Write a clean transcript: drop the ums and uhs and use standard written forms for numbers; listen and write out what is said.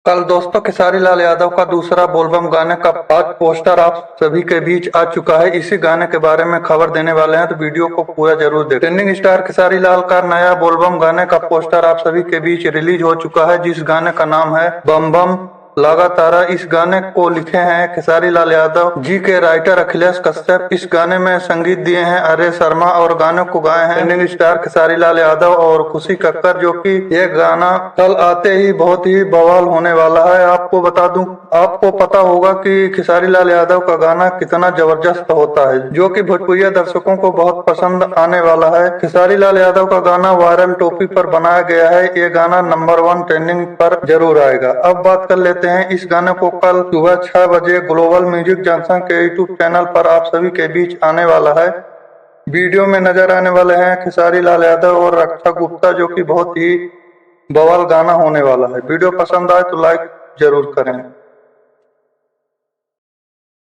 कल दोस्तों खेसारी लाल यादव का दूसरा बोलबम गाने का आज पोस्टर आप सभी के बीच आ चुका है। इसी गाने के बारे में खबर देने वाले हैं, तो वीडियो को पूरा जरूर देखें। ट्रेंडिंग स्टार खेसारी लाल का नया बोलबम गाने का पोस्टर आप सभी के बीच रिलीज हो चुका है, जिस गाने का नाम है बम बम लगातार। इस गाने को लिखे हैं खेसारी लाल यादव जी के राइटर अखिलेश कश्यप। इस गाने में संगीत दिए हैं अरे शर्मा और गाने को गाए हैं ट्रेंडिंग स्टार खेसारी लाल यादव और खुशी कक्कर, जो कि ये गाना कल आते ही बहुत ही बवाल होने वाला है। आपको बता दूं, आपको पता होगा कि खेसारी लाल यादव का गाना कितना जबरदस्त होता है, जो कि भोजपुरी दर्शकों को बहुत पसंद आने वाला है। खेसारी लाल यादव का गाना वायरल टॉपिक पर बनाया गया है। ये गाना नंबर 1 ट्रेंडिंग पर जरूर आएगा। अब बात कर लेते हैं इस गाने को कल सुबह 6 बजे ग्लोबल म्यूजिक जंक्शन के यूट्यूब चैनल पर आप सभी के बीच आने वाला है। वीडियो में नजर आने वाले हैं खेसारी लाल यादव और रक्षा गुप्ता, जो कि बहुत ही बवाल गाना होने वाला है। वीडियो पसंद आए तो लाइक जरूर करें।